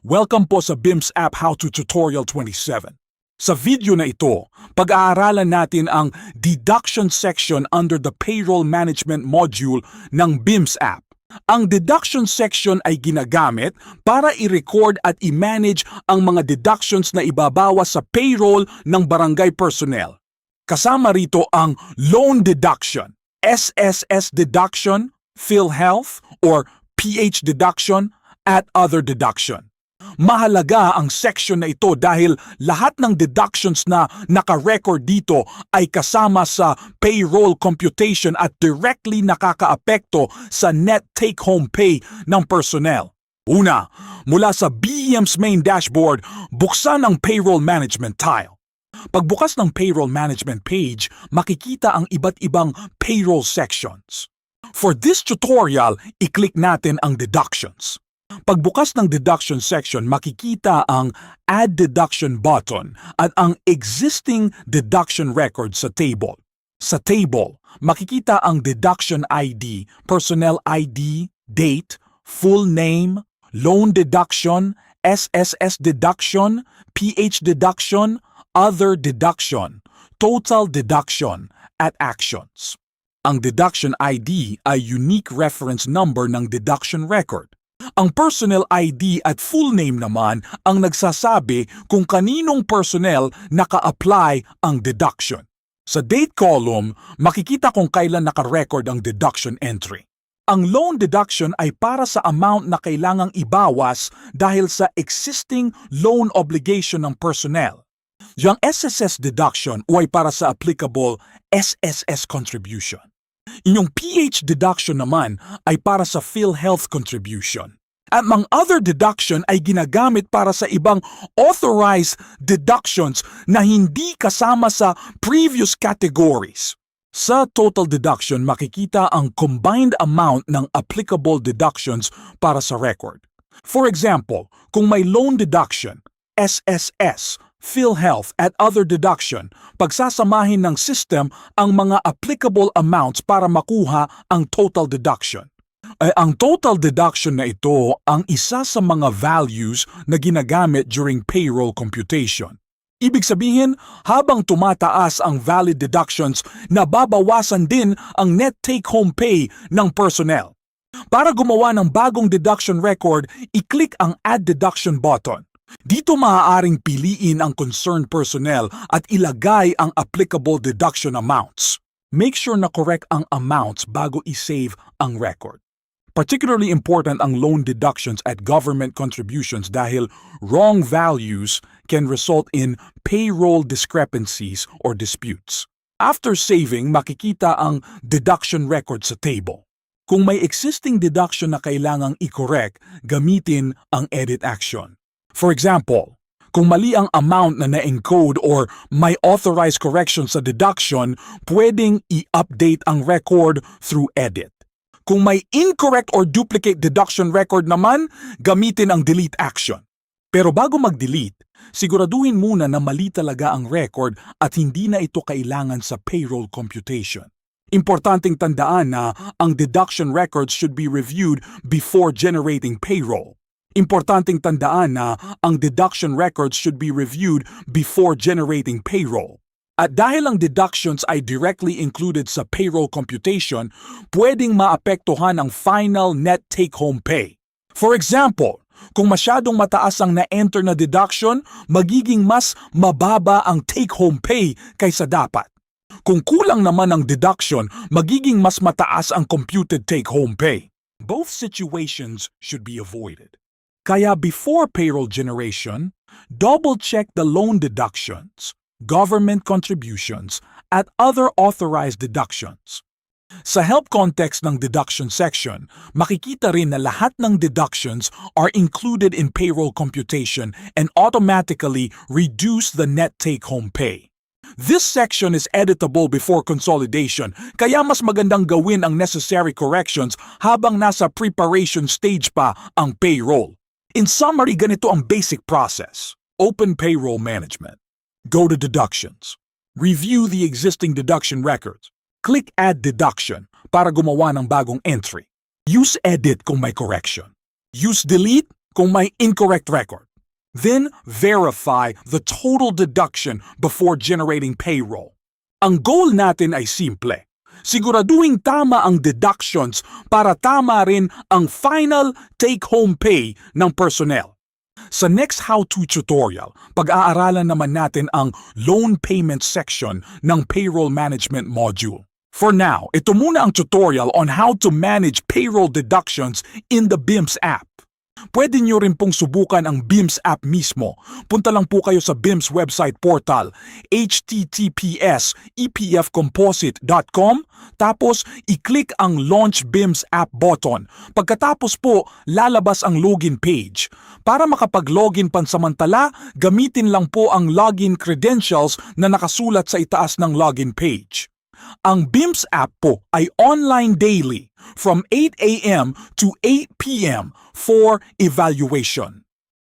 Welcome po sa BIMS App How to Tutorial 27. Sa video na ito, pag-aaralan natin ang deduction section under the payroll management module ng BIMS App. Ang deduction section ay ginagamit para i-record at i-manage ang mga deductions na ibabawas sa payroll ng barangay personnel. Kasama rito ang loan deduction, SSS deduction, PhilHealth or PH deduction, at other deduction. Mahalaga ang section na ito dahil lahat ng deductions na naka-record dito ay kasama sa payroll computation at directly nakakaapekto sa net take-home pay ng personnel. Una, mula sa BEM's main dashboard, buksan ang payroll management tile. Pagbukas ng payroll management page, makikita ang iba't ibang payroll sections. For this tutorial, i-click natin ang deductions. Pagbukas ng deduction section, makikita ang Add Deduction button at ang existing deduction record sa table. Sa table, makikita ang deduction ID, personnel ID, date, full name, loan deduction, SSS deduction, PH deduction, other deduction, total deduction, at actions. Ang deduction ID ay unique reference number ng deduction record. Ang personnel ID at full name naman ang nagsasabi kung kaninong personnel naka-apply ang deduction. Sa date column, makikita kung kailan naka-record ang deduction entry. Ang loan deduction ay para sa amount na kailangang ibawas dahil sa existing loan obligation ng personnel. Yung SSS deduction ay para sa applicable SSS contribution. Inyong PH deduction naman ay para sa PhilHealth contribution. At mga other deduction ay ginagamit para sa ibang authorized deductions na hindi kasama sa previous categories. Sa total deduction, makikita ang combined amount ng applicable deductions para sa record. For example, kung may loan deduction, SSS, PhilHealth at other deduction, pagsasamahin ng system ang mga applicable amounts para makuha ang total deduction. Ang total deduction na ito ang isa sa mga values na ginagamit during payroll computation. Ibig sabihin, habang tumataas ang valid deductions, nababawasan din ang net take-home pay ng personnel. Para gumawa ng bagong deduction record, i-click ang Add Deduction button. Dito maaaring piliin ang concerned personnel at ilagay ang applicable deduction amounts. Make sure na correct ang amounts bago i-save ang record. Particularly important ang loan deductions at government contributions dahil wrong values can result in payroll discrepancies or disputes. After saving, makikita ang deduction record sa table. Kung may existing deduction na kailangang i-correct, gamitin ang edit action. For example, kung mali ang amount na na-encode or may authorized correction sa deduction, pwedeng i-update ang record through edit. Kung may incorrect or duplicate deduction record naman, gamitin ang delete action. Pero bago mag-delete, siguraduhin muna na mali talaga ang record at hindi na ito kailangan sa payroll computation. Importanteng tandaan na ang deduction records should be reviewed before generating payroll. Importanteng tandaan na ang deduction records should be reviewed before generating payroll. At dahil ang deductions ay directly included sa payroll computation, pwedeng maapektuhan ang final net take-home pay. For example, kung masyadong mataas ang na-enter na deduction, magiging mas mababa ang take-home pay kaysa dapat. Kung kulang naman ang deduction, magiging mas mataas ang computed take-home pay. Both situations should be avoided. Kaya before payroll generation, double-check the loan deductions, government contributions, at other authorized deductions. Sa help context ng deduction section, makikita rin na lahat ng deductions are included in payroll computation and automatically reduce the net take-home pay. This section is editable before consolidation, kaya mas magandang gawin ang necessary corrections habang nasa preparation stage pa ang payroll. In summary, ganito ang basic process. Open payroll management. Go to deductions. Review the existing deduction records. Click Add Deduction para gumawa ng bagong entry. Use Edit kung may correction. Use Delete kung may incorrect record. Then, verify the total deduction before generating payroll. Ang goal natin ay simple. Siguraduhin tama ang deductions para tama rin ang final take-home pay ng personnel. Sa next how-to tutorial, pag-aaralan naman natin ang loan payment section ng payroll management module. For now, ito muna ang tutorial on how to manage payroll deductions in the BIMS app. Pwede nyo rin pong subukan ang BIMS app mismo. Punta lang po kayo sa BIMS website portal, https://epfcomposite.com, tapos i-click ang Launch BIMS app button. Pagkatapos po, lalabas ang login page. Para makapag-login pansamantala, gamitin lang po ang login credentials na nakasulat sa itaas ng login page. Ang BIMS app po ay online daily from 8 a.m. to 8 p.m. for evaluation.